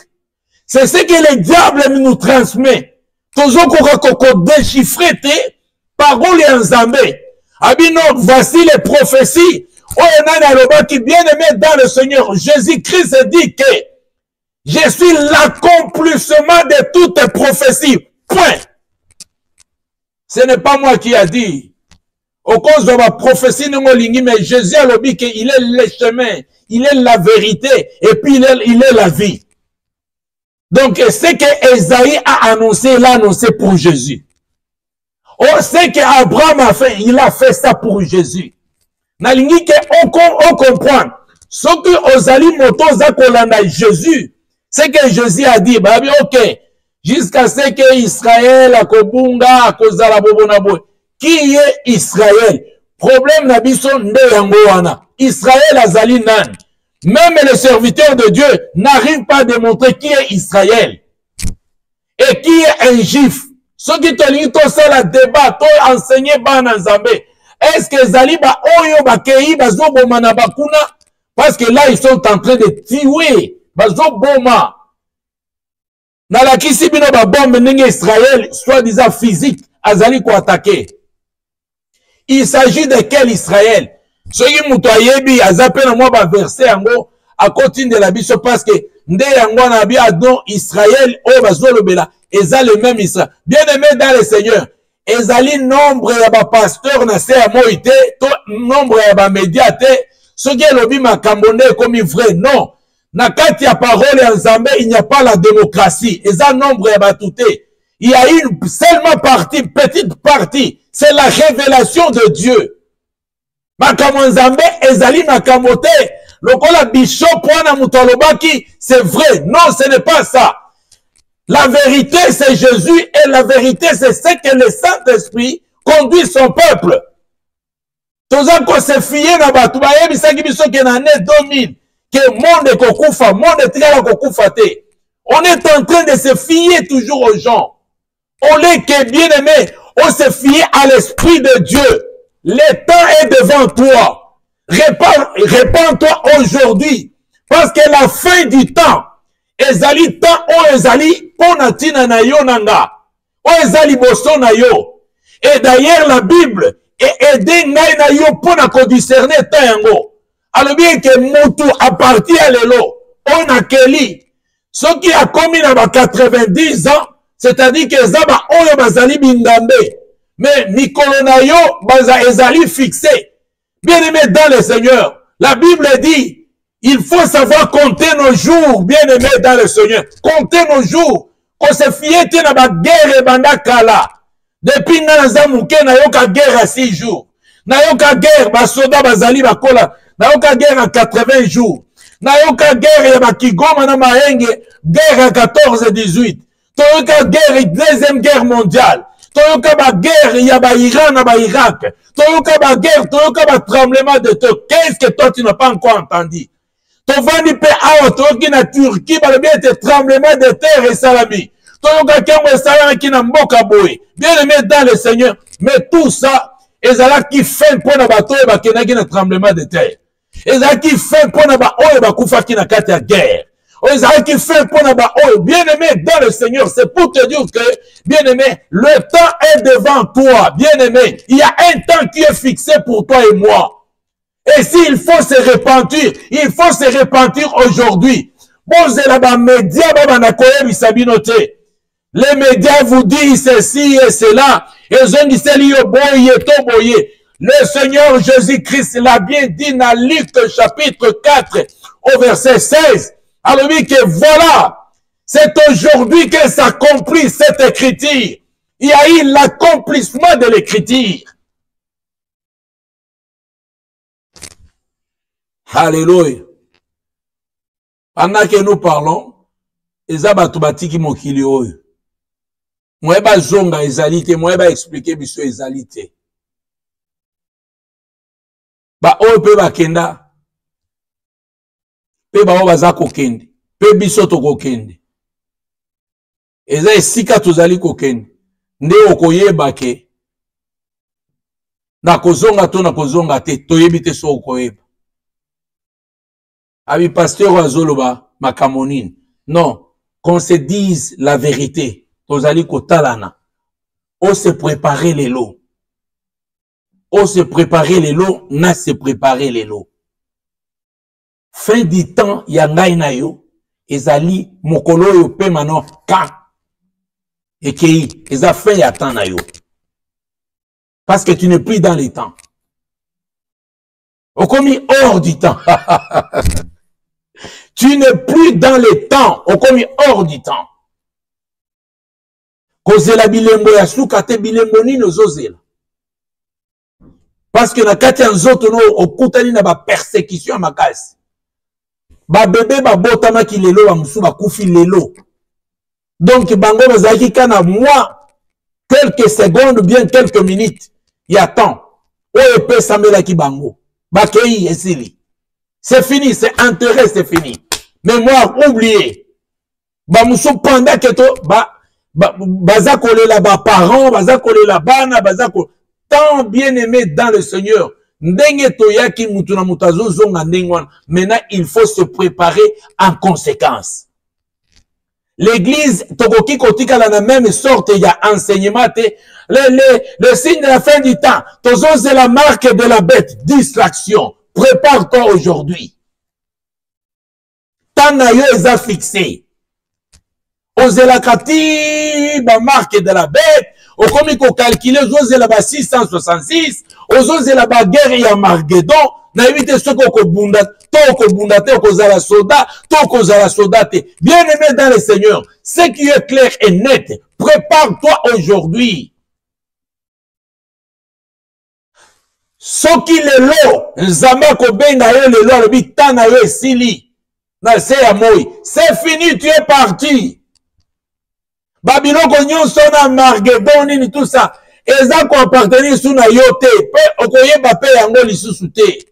C'est ce que le diable nous transmet. Toujours qu'on déchiffre tes paroles en Zambé. Abino, voici les prophéties. Oh, qui bien aimé dans le Seigneur. Jésus-Christ dit que je suis l'accomplissement de toutes les prophéties. Point. Ce n'est pas moi qui a dit. Au cause de ma prophétie, mais Jésus a dit qu'il est le chemin, il est la vérité, et puis il est la vie. Donc, ce que Esaïe a annoncé, il l'a annoncé pour Jésus. Oh, ce que Abraham a fait, il a fait ça pour Jésus. Nalingi que on comprend. Ce que Ozali Moto Zakolanda Jésus, c'est que Jésus a dit, bah, ok, jusqu'à ce que Israël akobunga akozala bobonaboy. Qui est Israël? Problème na biso nde yango wana. Israël azali nan. Même les serviteurs de Dieu n'arrivent pas à démontrer qui est Israël et qui est un juif. Ceux qui te lisent tout ça, le débat, tout enseigné bana Nzambe. Est-ce que Zali ba oyo ba kei bazo boma na bakuna? Parce que là ils sont en train de tuer bazo boma. Na la kisi bino ba bombe ndenge Israël soi-disant physique azali ko attaquer. Il s'agit de quel Israël? Ceux qui mutoyebi azape na moi ba verset yango à continue de la biso parce que nde yango na bi adon Israël o bazo lobela eza le même Israël. Bien aimé dans le Seigneur, ezali nombre ya ba pasteur na se ya moite to nombre ya ba média te ceux qui lobi makambonde comme vrai non. Na kati ya parole ya Nzambe il n'y a pas la démocratie. Eza nombre ya ba touté. Il y a une seulement partie, petite partie, c'est la révélation de Dieu. Makambo Nzambe ezali makambo te. Lokola bishop wana mutolobaki, c'est vrai. Non, ce n'est pas ça. La vérité, c'est Jésus et la vérité, c'est ce que le Saint-Esprit conduit son peuple. Toza ko se fiye na batu ba yebisaki biso ke na année 2000 que monde kokufa, monde tigala kokufa te. On est en train de se fier toujours aux gens. On est que bien aimé, on se fie à l'Esprit de Dieu. Le temps est devant toi. Répands-toi aujourd'hui. Parce que la fin du temps, ezali temps o ezali ponatina na yo nanga. O ezali boso na yo. Et d'ailleurs la Bible est aidé ngai na yo pona ko discerner temps yango. Alors bien que mutu à partir à lelo, on a keli. Ceux qui a commis na 90 ans, c'est-à-dire que zaba oyo bazali bingambe. Mais Mikolo na yo baza ezali fixé. Bien aimé dans le Seigneur, la Bible dit, il faut savoir compter nos jours, bien aimé dans le Seigneur. Compter nos jours. Qu'on se fiait na ba guerre banda kala. Depuis naza muke na yoka guerre à 6 jours. Na yoka guerre ba soda bazali bakola. Na yoka guerre à 80 jours. Na yoka guerre ya ba Kigoma na Mahenge, guerre à 14-18. Toyoka guerre, deuxième guerre mondiale. Toyoka ba guerre, ya ba Iran na ba Irak. Toyoka ba guerre, toyoka ba tremblement de terre. Qu'est-ce que toi tu n'as pas encore entendu? Tovandi pe awa, toyoki na Turquie, ba le bien te tremblement de terre et salami. Toyoka kengo et salami ki na mboka boye. Bien aimé dans le Seigneur. Mais tout ça, ezala qui fait pour na bato et ba kenaki na tremblement de terre. Ezala qui fait pour na ba oye ba kufa ki na kati ya guerre. Ezala qui fait pour na ba oye. Bien aimé dans le Seigneur, c'est pour te dire que, bien aimé, le temps est devant toi. Bien aimé, il y a un temps qui est fixé pour toi et moi. Et s'il faut se repentir, il faut se repentir aujourd'hui. Bon, c'est là-bas, médias, les médias vous disent ceci et cela. Le Seigneur Jésus-Christ l'a bien dit dans Luc chapitre 4 au verset 16. Alors dit que voilà, c'est aujourd'hui que s'accomplit cette écriture. Il y a eu l'accomplissement de l'écriture. Alléluia. Pendant que nous parlons, ezabatu batiki mokili oyo. Moi ba zonga ezalité, moi ba expliquer biso ezalité. Ba oyo pe bakenda. Pe ba o baza kokende. Pe biso to kokende. Eza esika tozali kokende. Nde okoyeba ke. Na kozonga to na kozonga te, toyebi te so okoyeba. Abi pasteur Azoloba makamonine. Non, qu'on se dise la vérité. Tozali kotalana. On se préparer les lots. On se préparer les lots, na se préparer les lots. Fin du temps, ya ngai na yo, ezali mokolo yo pe mano ka. Ekei, eza fin ya temps na yo. Parce que tu n'es plus dans les temps. On commis hors du temps. Tu n'es plus dans les temps. On commis hors du temps. Kozela bilembo ya suka te bilembo nini ozozela. Parce que na kati ya nzoto no okutani na ba persécution ya makasi. Ba bébé ba botama ki lelo ba musu ba kufi lelo. Donc, bango bazaki kana moi, quelques secondes, bien quelques minutes, il y a temps. Oye pe sambela ki bango. Bakei esili. C'est fini, c'est intérêt, c'est fini. Mais moi, oubliez. Bamuso pendant que to, baza kolela ba parents, baza kolela bana, baza ko tant bien aimé dans le Seigneur. Ndenge toyaki mutuna mutazo zonga ndengwana. Maintenant, il faut se préparer en conséquence. L'église, tokoki kotika la même sorte, il y a enseignement, le signe de la fin du temps. Tozo c'est la marque de la bête, distraction. Prépare-toi aujourd'hui. Tanayo est fixé. Ozela kati, ba marque de la bête. Au komi ko calculer, ozela ba 666. Ozela ba guerre ya Marguedon. Na éviter ce qu'on bunda, toko bunda, toko zala soda, toko zala soda. Bien aimé dans le Seigneur, ce qui est clair et net, prépare-toi aujourd'hui. Ce qui est l'eau, Nzamba kobenga yo le lo, le bitana yo esili. Na se ya moi. C'est fini, tu es parti. Babylone konyon sona Marguedon ni tout ça. Eza ko appartenir sous na yote. Pe okoye bape yango lisusu te.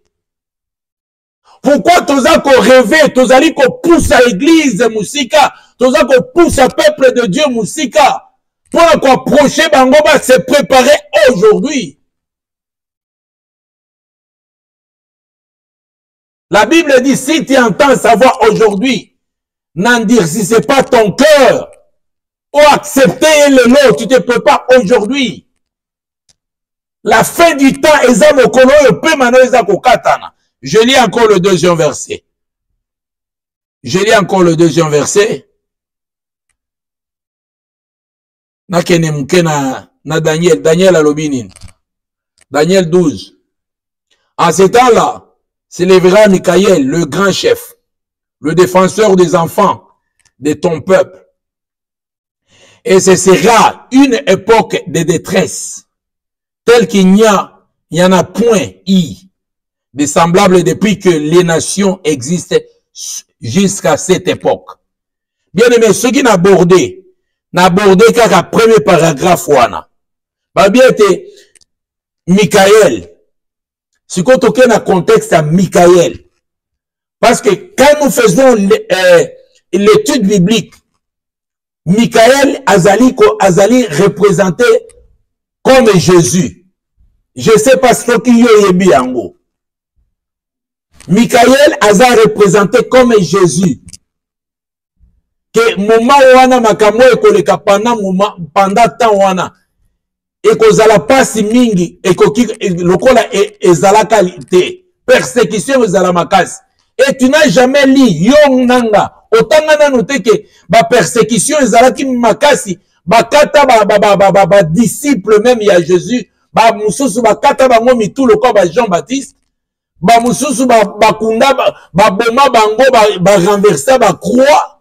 Pourquoi toza ko rêver, tozali ko pousse à l'église musika, toza ko pousse à peuple de Dieu musika, pour ko approcher bango ba se préparer aujourd'hui. La Bible dit, si tu entends savoir aujourd'hui, n'endurcissez pas ton cœur, ou accepter le lot, tu te prépares aujourd'hui. La fin du temps, je lis encore le deuxième verset. Je lis encore le deuxième verset. Na Daniel, Daniel Alobinin. Daniel 12. En ce temps-là, s'élèvera Michaël, le grand chef, le défenseur des enfants de ton peuple. Et ce sera une époque de détresse, telle qu'il n'y en a point de semblable depuis que les nations existent jusqu'à cette époque. Bien aimé, ceux qui n'abordaient qu'à la premier paragraphe, bien été Michaël. C'est quand on a un contexte à Michaël. Parce que quand nous faisons l'étude biblique, Michaël Azali représenté comme Jésus. Je sais pas ce qu'il y a eu. Michaël Azali représenté comme Jésus. Que moment wana makamo ekoleka pendant temps wana. Et que la passe mingi et que lokola ezala qualité persécution ezala makasi et tu n'as jamais lu yong nanga otanga na noté que ba persécution ezala ki makasi bakata ba disciple même ya Jésus ba mususu bakata bango mitu lokola ba Jean-Baptiste ba mususu ba kunda ba boma bango ba renverser ba croix.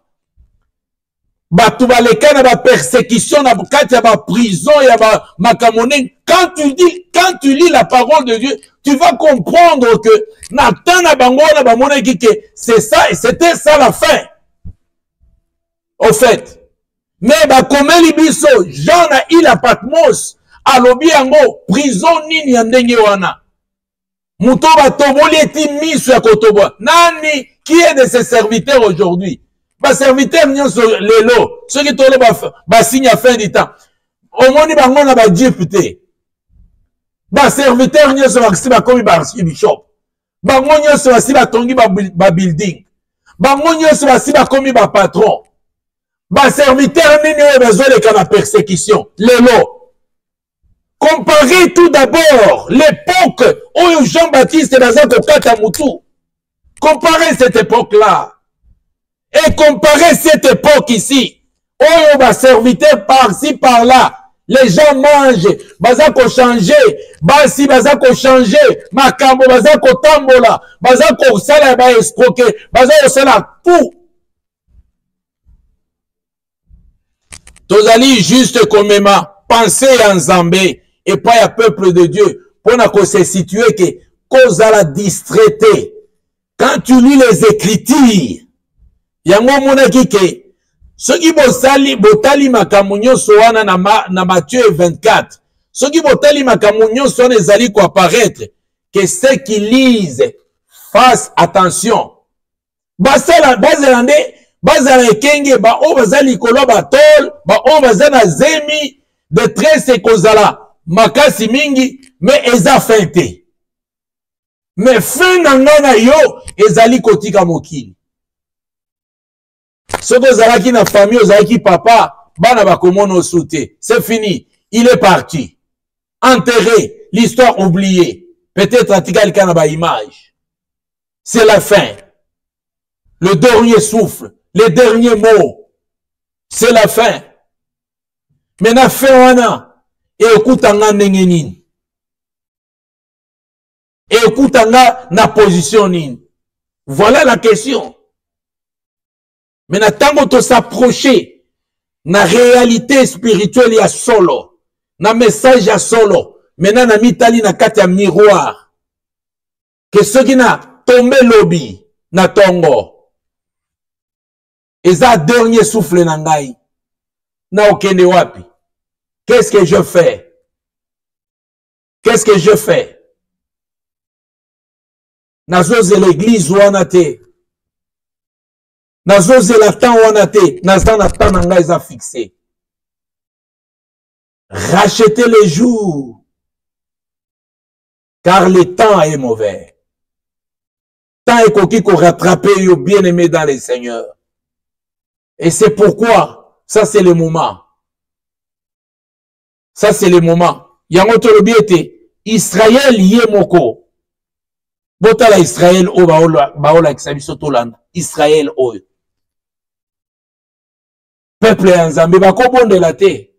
Batu baleka na ba persécution na bukati ya ba prison ya ba makamone. Quand tu lis la parole de Dieu, tu vas comprendre que Nathan na bango na ba mona ki que c'est ça et c'était ça la fin. Au fait, mais ba komeli biso Jean na ila Patmos alobi yango prison nini ya ndenge wana. Muto ba toboli eti miso ya kotoboa. Nani qui est de ses serviteurs aujourd'hui? Ba serviteur nyonso lelo ceux qui tole ba signe à fin du temps omoni bango na ba jipte ba serviteur nyonso ba komi ba bishop bango nyonso ba tongi ba building bango nyonso ba komi ba patron ba serviteur nini oyo bazoleka na persécution lelo. Comparez tout d'abord l'époque où Jean-Baptiste naza kokata mutu. Comparez cette époque là et comparez cette époque ici, où on va servir par-ci, par-là. Les gens mangent, bazako changer, basi bazako changer, makambo bazako tambola, bazako sala ba escroquer, bazako sala tout. Tozali juste comme penser en Zambé et pas à peuple de Dieu pour ne se situer que cause à la distraité. Quand tu lis les Écritures, yango monaki ke Ce qui botali makamunyo soana na Matthieu 24. Ce qui botali makamunyo soana ezali ko apparaître que ceux qui lisent fassent attention. Bazala ekenge ba o bazali kolo ba tol ba o bazana zemi de tresse kozala makasi mingi mais eza fente. Mais fin nangana yo ezali kotika mokili. Soki ozalaki na famille, ozalaki papa, bana bakomono soute. C'est fini. Il est parti. Enterré. L'histoire oubliée. Peut-être atika ba image. C'est la fin. Le dernier souffle. Les derniers mots. C'est la fin. Mais na fin wana. Et okutanga ndenge nini. Et okutanga na position nini. Voilà la question. Mais tant que s'approcher na réalité spirituelle ya solo, na message ya solo, maintenant na mitali na kati ya miroir, que ceux qui na tombé lobby na tongo, eza dernier souffle na ngai, na okende wapi. Qu'est-ce que je fais? Qu'est-ce que je fais? Nazoze l'église wana te. Nazoze la temps wana te, naza na temps nanga eza fixé. Rachetez les jours, car le temps est mauvais. Temps est koki ko rattraper yo bien-aimé dans le Seigneur. Et c'est pourquoi, ça c'est le moment. Ça c'est le moment. Yango tolobi ete, Israël yé moko. Botala Israël o baola kisabiso tolanda. Israël o. Peuple ya Nzambe bakobondela te.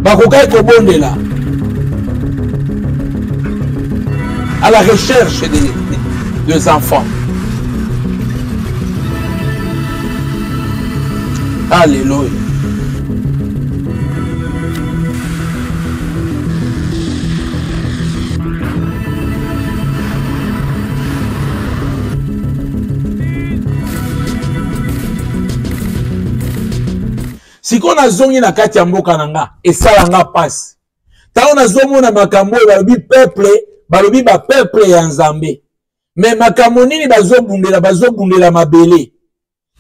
Bakokai kobondela. À la recherche des enfants. Alléluia. Si on a zongi na kati ya mboka nanga, esala nga passe. Ta on a zomo na makambo balobi peuple, balobi ba peuple ya Nzambe. Mais makambo nini bazobundela mabele.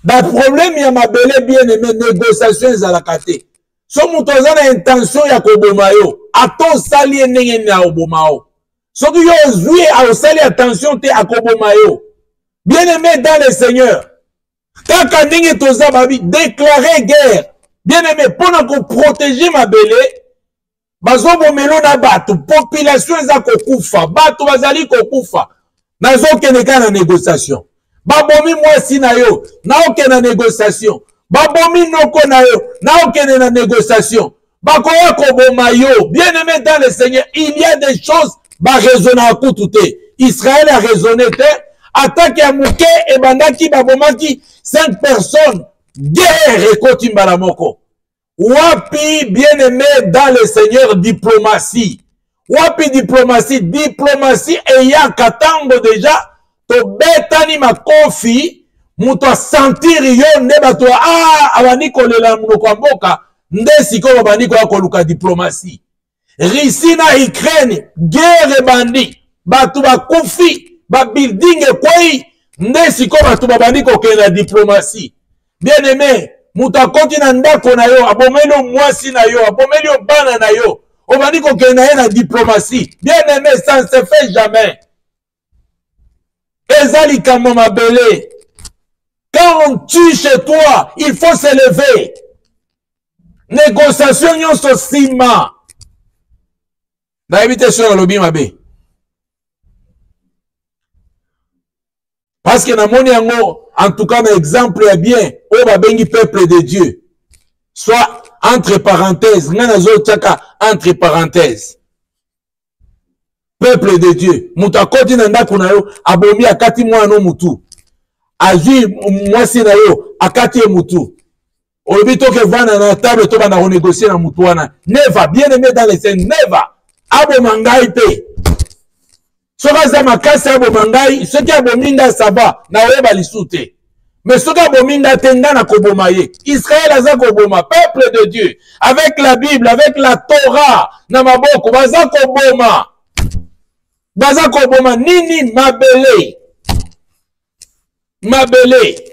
Ba problème ya mabele bien aimé négociation ezalaka te. So muto aza na intention ya koboma yo, ato sali ndenge na oboma yo. Soki yo ozwi a osali attention te akoboma yo. Bien aimé dans le Seigneur. Kaka ndenge toza babi déclarer guerre. Bien aimé, pour protéger ma belle, bazo bomelo na batu, population eza kokufa, batu bazali kokufa. Nazo keneka na négociation. Babomi mwasi na yo, na oke na négociation. Babomi noko na yo, na oke na négociation. Bakoya koboma yo. Bien aimé dans le Seigneur, il y a des choses ba raisonner à kutute. Israël a raisonné te, attaque à mouke et bandaki babomaki 5 personnes. Guerre et kotimbala moko. Wapi bien-aimé dans le Seigneur diplomatie. Wapi diplomatie. Diplomatie et ya katango déjà. To betani makofi. Muto sentir yo neba to abani kolela munoko mboka. Nde siko babani ko koluka diplomatie. Risi na Ukraine. Guerre bandi. Batu bakufi. Ba building e koi. Nde siko batu babani ko kela diplomatie. Bien-aimé, mutakoti na ndako na yo, abomeli mwasi na yo, abomeli bana na yo, obani ko kena na diplomatie. Bien-aimé, ça ne se fait jamais. Ezali kamo mabele. Quand on tue chez toi, il faut se lever. Négociation yon so sima. Na éviter sur le lobby mabe. Parce que na moni yango, en tout cas, un exemple est bien, au babengi peuple de Dieu. Soit entre parenthèses, entre parenthèses. Peuple de Dieu. Mutakoti nanda kunayo, abomi akati mwano mutu. Aji mwasi na yo, akati mutu. Olbito ke vana na table, toba na renégocier na mutuana. Never, bien aimé dans les scènes, never. Abo mangai te. Soka za makasi abo mangai, ce qui abo minda saba, na weba lisute. Mais ce que bominda tenga na koboma ye. Israël aza koboma, peuple de Dieu, avec la Bible, avec la Torah, na maboko, baza koboma. Baza koboma, nini mabele. Mabele.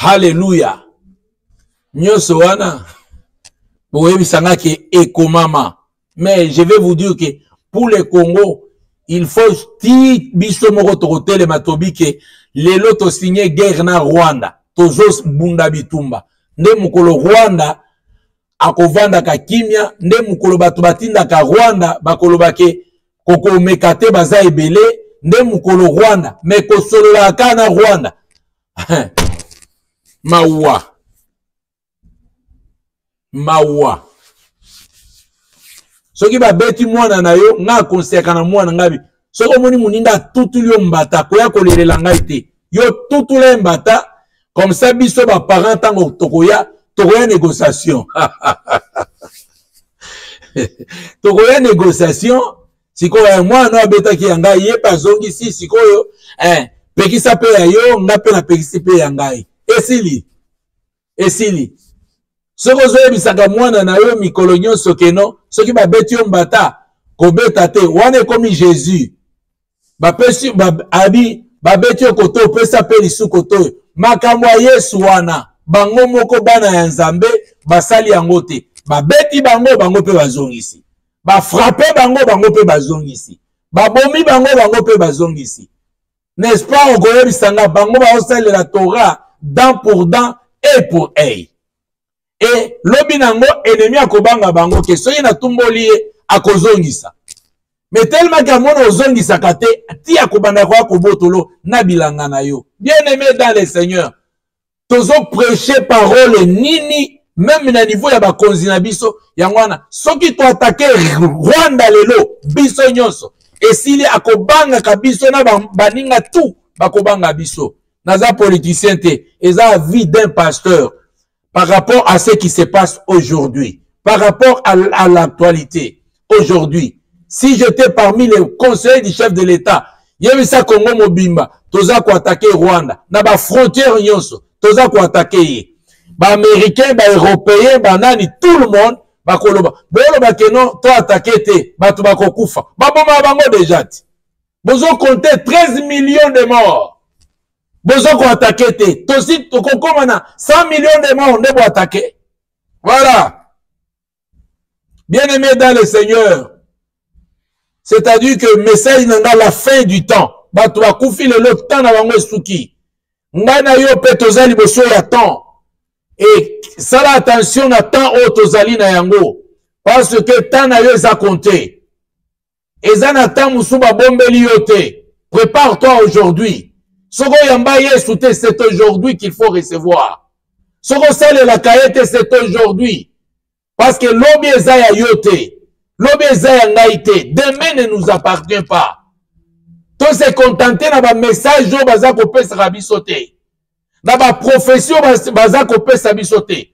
Alléluia. Nyoso wana. Boyebi sanga ke ekomama. Mais je vais vous dire que pour le Congo, il faut ti biso moko tokotele matobi ke lelo to signé guerre na Rwanda. Tozos bunda bitumba. Nde mukolo Rwanda akovanda ka kimia, nde mukolo batu batinda ka Rwanda bakoloba ke koko mekate baza ebele, nde mukolo Rwanda me kosolola ka na Rwanda. Mawa. Mawa. Soki ba beti mwana na yo nga konseka na mwana ngabi. Soko moni muninda tutuli mbata koya kolelela ngai te. Yo tutule mbata comme ça biso ba parent tango tokoya négociation. Tokoya négociation siko ya mwana abeta ki yanga ye pa zongi si siko yo pekisa pe ya yo nga pe na pekisi pe ya ngai. Esili. Soko zoe bisaka mwana na yo mikolo nyonso keno soki babeti yo mbata kobeta te wane komi Jésus bapesi babeti yo koto pesa pe lisu koto makambo ya Yesu wana bango moko bana ya Nzambe basali yango te babeti bango pe bazongisi bafrappe bango pe bazongisi babomi bango pe bazongisi n'est-ce pas okoye bisanga bango baosali la Torah dent pour dent et pour œil. Et lobi nango ennemi akobanga bango ke soki na tumboli ye akozongisa. Mais tellement que mon ozongisa kate ti akobanda kwa kobotolo na bilanga na yo. Bien-aimé dans le Seigneur, tozo prêcher parole nini même na niveau ya bakonzi na biso yangwana soki to attaquer Rwanda lelo biso nyonso esili akobanga kabiso na baninga tout bakobanga biso. Naza politicien te eza vie d'un pasteur. Par rapport à ce qui se passe aujourd'hui, par rapport à l'actualité, aujourd'hui, si j'étais parmi les conseillers du chef de l'État, yebisa Congo mobimba, toza ko attaquer Rwanda, na ba frontière nyonso, toza ko attaquer ye. Ba américain, ba européen, ba nani, tout le monde, ba koloba. Bolo ba kenon, to attaquer te, ba to ba kokufa. Ba boma bango déjà. Bozo compter 13 millions de morts. Besoin qu'on attaque, tosi tokokomana 100 millions de morts, on est attaquer. Voilà. Bien-aimé dans le Seigneur, c'est-à-dire que le message n'a pas la fin du temps. Bato va koufi le lot temps na bango suki. Ngana yo pe tozali boso ya temps. Et ça la attention na temps o tozali na yango. Parce que temps na yo eza compté. Eza na temps musuba bombeli yo te. Prépare-toi aujourd'hui. Soko yamba yesu te, c'est aujourd'hui qu'il faut recevoir. Soko sale la kayete, c'est aujourd'hui. Parce que l'obi eza ya yote. L'obi eza ya ngaite. Demain ne nous appartient pas. Tout se contenter na ba message yo baza ko pesa rabiso te. Na ba profession baza ko pesa biso te.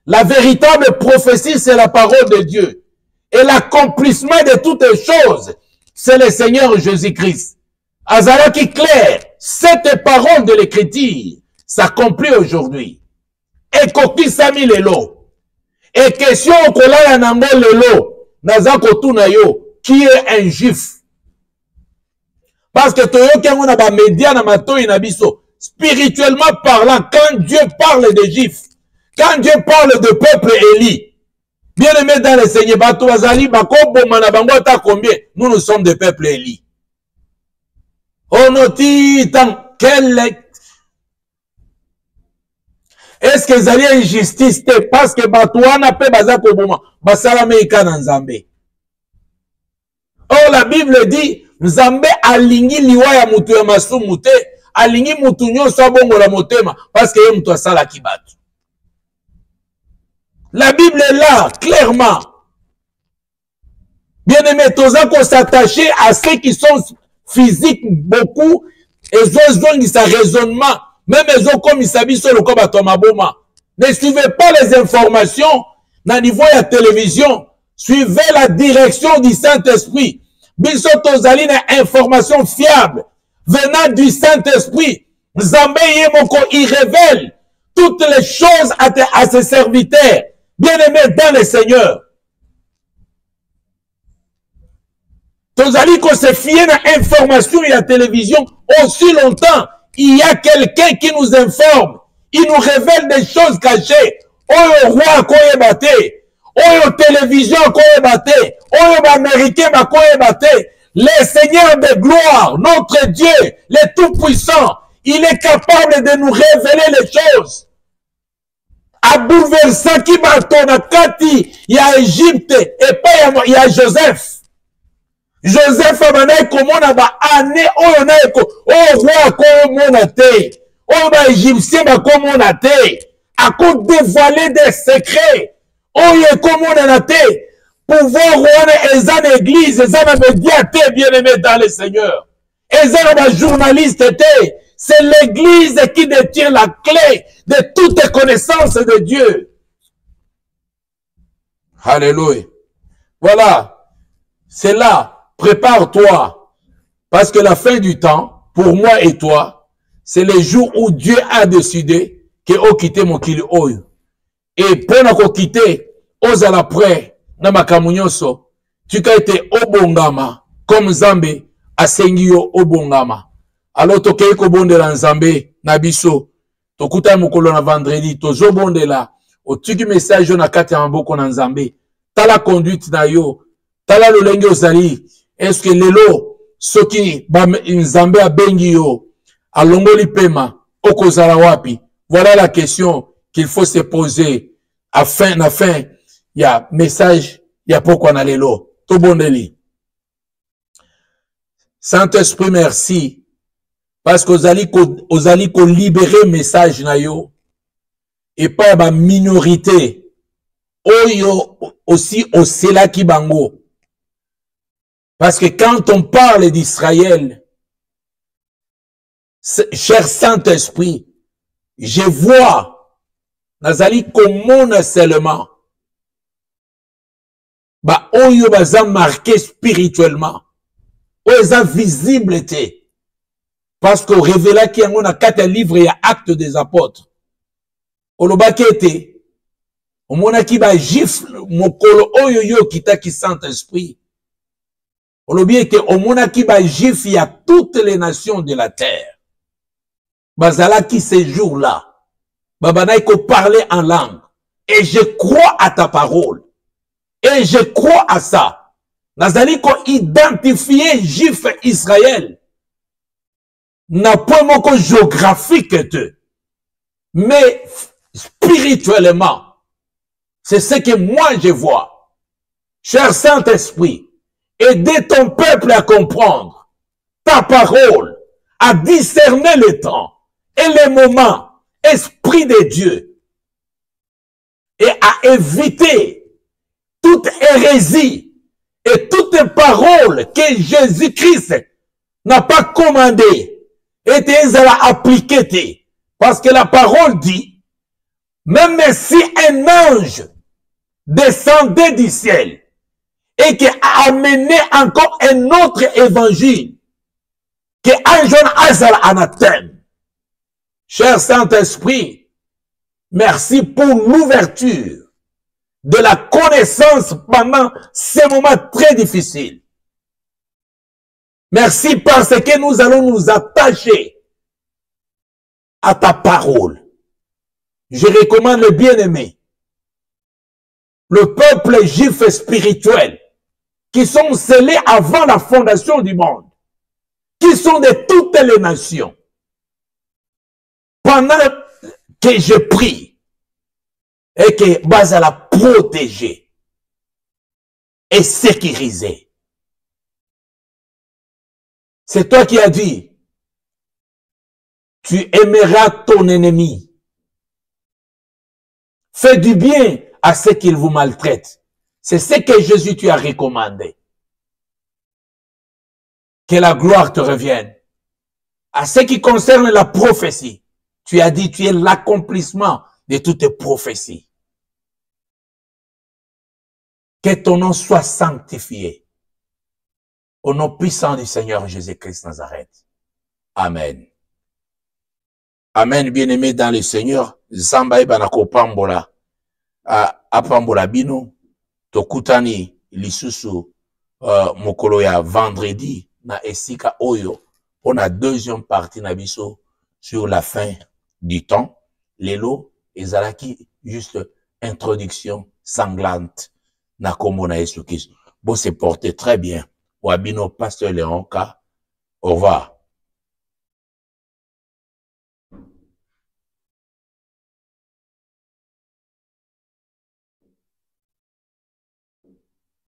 La véritable prophétie, c'est la parole de Dieu. Et l'accomplissement de toutes les choses, c'est le Seigneur Jésus-Christ. Azara qui clair, cette parole de l'écriture s'accomplit aujourd'hui. Et koki sami lelo. Et question kolala nango lelo, nazako tuna yo, qui est un juif. Parce que toyo kengo na ba média na matoi na biso, spirituellement parlant, quand Dieu parle des juifs, quand Dieu parle de peuple Élie, bien aimé dans le Seigneur, bato bazali bako bomana bango ta combien, nous sommes des peuples Élie. On noti tant quelle est-ce que zali injustice te parce que batouana pe baza ko boma basala meika na Nzambe. Oh la Bible dit Nzambe alingi liwa ya mutu ya masumu te alingi mutu nyonso abongola motema parce que ye mutu asala kibatu. La Bible est là clairement. Bien aimé, toza ko s'attacher à ceux qui sont physique beaucoup et ils ont raisonnement même ils ont comme ils s'habillent sur le corps maboma. Ne suivez pas les informations na niveau de la télévision, suivez la direction du Saint-Esprit. Biso tozali na information fiable venant du Saint-Esprit. Nzambe Yemoko, il révèle toutes les choses à ses serviteurs, bien-aimés dans le Seigneur. Tozali qu'on se fie à l'information et à la télévision aussi longtemps. Il y a quelqu'un qui nous informe. Il nous révèle des choses cachées. Oyo roi koyebate. Oyo télévision koyebate. Oyo américain koyebate. Le Seigneur de gloire, notre Dieu, le Tout-Puissant, il est capable de nous révéler les choses. A bouleversé qui batona kati, il y a Égypte et pas il y a Joseph. Joseph abanaye komona ba ane oyo na eko oyo roi komona te oyo ba égyptien ba komona te ako dévoiler des secrets oyo komona na te pouvoir wana eza na église eza na média te bien-aimé dans le Seigneur eza na ba journaliste te c'est l'église qui détient la clé de toute connaissance de Dieu. Alléluia. Voilà, c'est là. Prépare-toi, parce que la fin du temps, pour moi et toi, c'est le jour où Dieu a décidé que o quitter mon kili oyo. Et pour nous quitter, ozala prêt, na makamunyoso, tu as été obongama, comme Zambé, asengio obongama. Alors to kei ko bondela Nzambe, na biso, to kuta mukolo na vendredi, to zo bondela, o tuki message na kati ya maboko na Nzambe, tala conduite na yo, tala lolenge ozali. Est-ce que lelo soki Nzambe abengi yo alongoli pema okozala wapi? Voilà la question qu'il faut se poser afin ya message ya pokwa na lelo to bondeli. Saint-Esprit merci parce que ozali ko libérer message na yo et pas ba minorité oyo aussi osela ki bango. Parce que quand on parle d'Israël, cher Saint-Esprit, je vois, nazali komona seulement, ba oyo baza marqué spirituellement, oyo visible te, parce que révéla ki yango na kati livre ya Actes des Apôtres, olobaki ete, omona ki ba gifle mokolo oyo yo kitaki Saint-Esprit, olobi que au monaki ba jif y a toutes les nations de la terre. Bazala qui ces jours-là, babanaï ko parler en langue. Et je crois à ta parole. Et je crois à ça. Nazali ko identifier jif Israël. N'a pas moko géographique te. Mais spirituellement, c'est ce que moi je vois. Cher Saint-Esprit, aider ton peuple à comprendre ta parole, à discerner le temps et les moments, Esprit de Dieu, et à éviter toute hérésie et toute parole que Jésus-Christ n'a pas commandé et les a appliquée. Parce que la parole dit, même si un ange descendait du ciel, et qui a amené encore un autre évangile, que un jeune azal anathème. Cher Saint-Esprit, merci pour l'ouverture de la connaissance pendant ces moments très difficiles. Merci parce que nous allons nous attacher à ta parole. Je recommande le bien-aimé, le peuple juif spirituel, qui sont scellés avant la fondation du monde, qui sont de toutes les nations. Pendant que je prie, et que Bazala protéger et sécuriser. C'est toi qui as dit, tu aimeras ton ennemi. Fais du bien à ceux qui vous maltraitent. C'est ce que Jésus tu as recommandé. Que la gloire te revienne. À ce qui concerne la prophétie, tu as dit tu es l'accomplissement de toutes tes prophéties. Que ton nom soit sanctifié. Au nom puissant du Seigneur Jésus-Christ Nazareth. Amen. Amen, bien-aimé dans le Seigneur. Zamba ebanako pambola. Apambola bino. Tokutani lisusu mokolo ya vendredi na esika oyo. On a deuxième partie na biso sur la fin du temps. Lelo ezalaki juste introduction sanglante na kombo na Yesu Christ. Bon, se porter très bien. Wabino Pasteur Léonka. Au revoir.